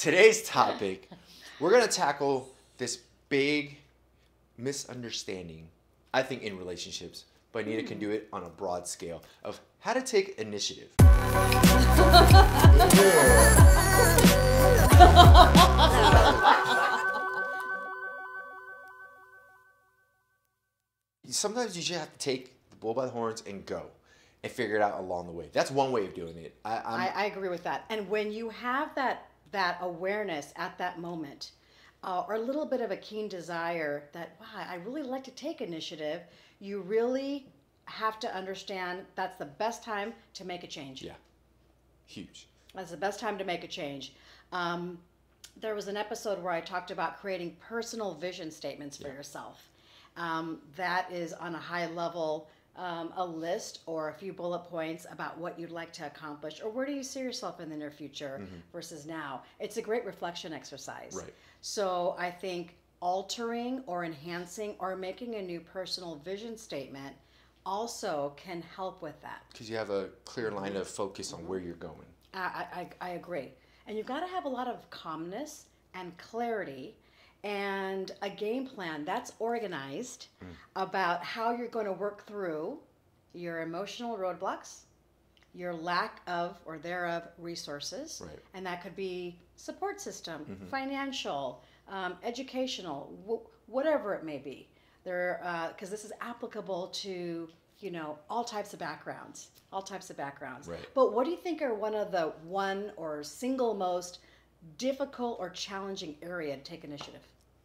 today's topic, we're going to tackle this big misunderstanding, I think, in relationships, but Anita can do it on a broad scale of how to take initiative. Sometimes you just have to take the bull by the horns and go and figure it out along the way. That's one way of doing it. I agree with that. And when you have that awareness at that moment, or a little bit of a keen desire that, wow, I really like to take initiative, you really have to understand that's the best time to make a change. Yeah, huge. That's the best time to make a change. There was an episode where I talked about creating personal vision statements for yourself. That is on a high level, a list or a few bullet points about what you'd like to accomplish or where do you see yourself in the near future versus now. It's a great reflection exercise. Right. So I think altering or enhancing or making a new personal vision statement also can help with that. Because you have a clear line of focus on where you're going. I agree. And you've got to have a lot of calmness and clarity and a game plan that's organized about how you're going to work through your emotional roadblocks, your lack of or thereof resources, Right. and that could be support system, financial, educational, whatever it may be. There, because this is applicable to all types of backgrounds, Right. But what do you think are one or single most difficult or challenging area to take initiative?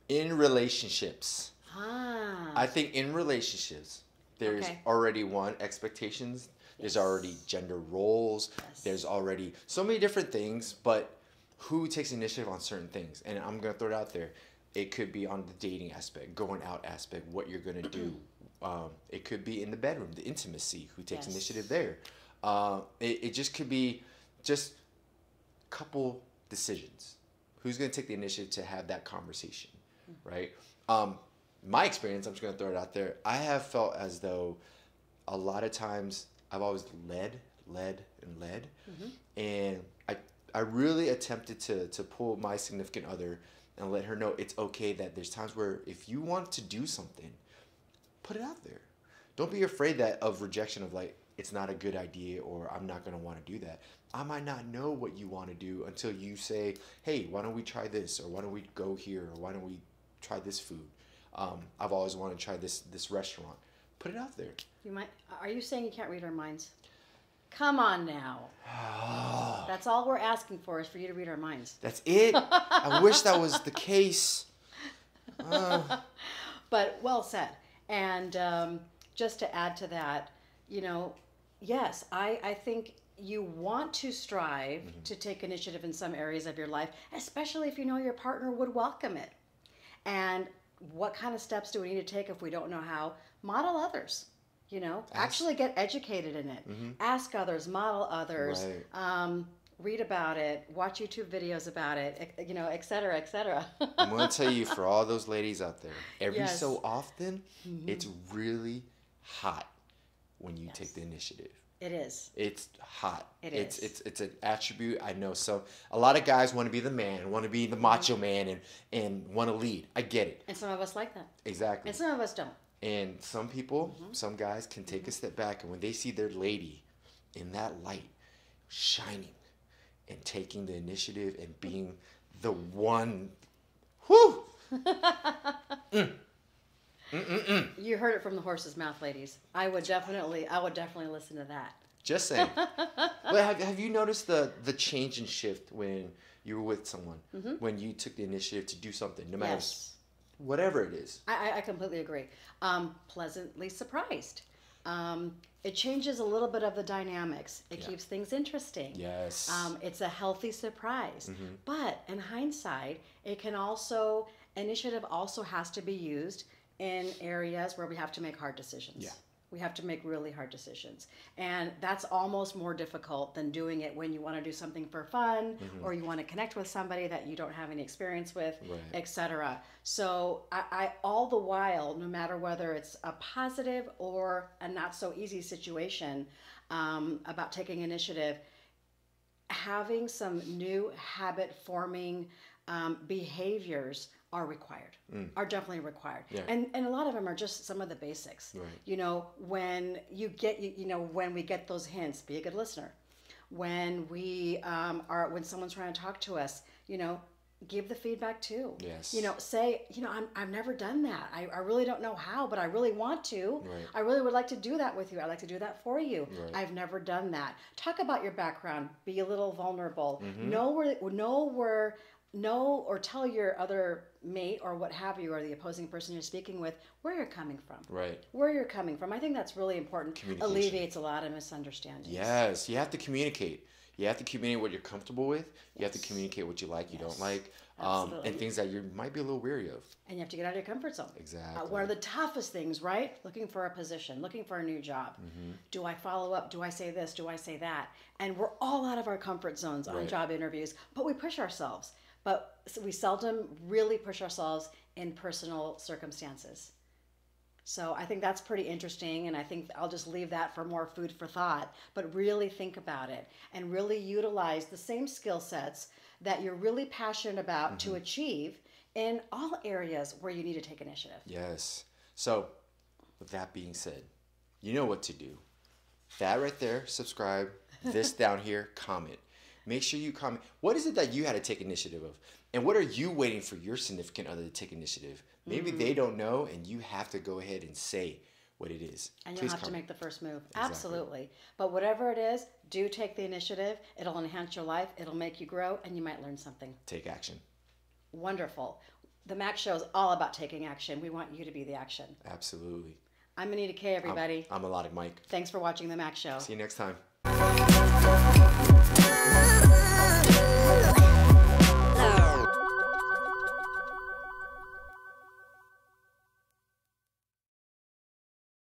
In relationships. Ah. I think in relationships, there's already expectations. There's already gender roles. Yes. There's already so many different things, but who takes initiative on certain things? And I'm going to throw it out there. It could be on the dating aspect, going out aspect, what you're going to do. It could be in the bedroom, the intimacy, who takes initiative there. It just could be just a couple decisions. Who's going to take the initiative to have that conversation, right? My experience, I'm just going to throw it out there. I have felt as though a lot of times I've always led. And I really attempted to pull my significant other and let her know it's okay that there's times where if you want to do something, put it out there. Don't be afraid of rejection of like, it's not a good idea or I'm not going to want to do that. I might not know what you want to do until you say, hey, why don't we try this? Or why don't we go here? Or why don't we try this food? I've always wanted to try this restaurant. Put it out there. Are you saying you can't read our minds? Come on now. That's all we're asking for is for you to read our minds. That's it? I wish that was the case. But well said. And just to add to that, yes, I think you want to strive to take initiative in some areas of your life, especially if you know your partner would welcome it. And what kind of steps do we need to take if we don't know how? Model others. Actually get educated in it. Ask others, model others, Right. Read about it, watch YouTube videos about it, et cetera, et cetera. I'm going to tell you, for all those ladies out there, every Yes. so often, it's really hot when you take the initiative. It is. It's hot. It's It's an attribute. I know. So a lot of guys want to be the man, want to be the macho man, and want to lead. I get it. And some of us like that. Exactly. And some of us don't. And some people, some guys can take a step back, and when they see their lady in that light, shining, and taking the initiative and being the one, whoo! You heard it from the horse's mouth, ladies. I would definitely listen to that. Just saying. But have you noticed the change and shift when you were with someone, when you took the initiative to do something, no matter whatever it is? I completely agree. Pleasantly surprised. It changes a little bit of the dynamics. It keeps things interesting. Yes. It's a healthy surprise. But in hindsight, initiative also has to be used in areas where we have to make hard decisions. Yeah. We have to make really hard decisions. And that's almost more difficult than doing it when you want to do something for fun or you want to connect with somebody that you don't have any experience with, etc. So I all the while, no matter whether it's a positive or a not so easy situation about taking initiative, having some new habit forming behaviors are required, are definitely required. Yeah. And a lot of them are just some of the basics. Right. You know, when you get, when we get those hints, be a good listener. When we when someone's trying to talk to us, give the feedback too. Yes. Say, I've never done that. I really don't know how, but I really want to. Right. I really would like to do that with you. I'd like to do that for you. Right. I've never done that. Talk about your background. Be a little vulnerable. Mm-hmm. Know or tell your other mate or what have you, or the opposing person you're speaking with, where you're coming from. Right. Where you're coming from. I think that's really important. Alleviates a lot of misunderstandings. Yes, you have to communicate. You have to communicate what you're comfortable with. You have to communicate what you like, you don't like, and things that you might be a little weary of. And you have to get out of your comfort zone. Exactly. One of the toughest things, right? Looking for a position, looking for a new job. Mm-hmm. Do I follow up? Do I say this? Do I say that? And we're all out of our comfort zones on job interviews, but we push ourselves. But we seldom really push ourselves in personal circumstances. So I think that's pretty interesting, and I think I'll just leave that for more food for thought. But really think about it and really utilize the same skill sets that you're really passionate about to achieve in all areas where you need to take initiative. Yes. So with that being said, you know what to do. That right there, subscribe. This down here, comment. Make sure you comment. What is it that you had to take initiative of? And what are you waiting for your significant other to take initiative? Maybe they don't know, and you have to go ahead and say what it is. And you'll have to make the first move. Exactly. Absolutely. But whatever it is, do take the initiative. It'll enhance your life. It'll make you grow, and you might learn something. Take action. Wonderful. The Mac Show is all about taking action. We want you to be the action. Absolutely. I'm Anita K, everybody. I'm MelodicMic. Thanks for watching The Mac Show. See you next time.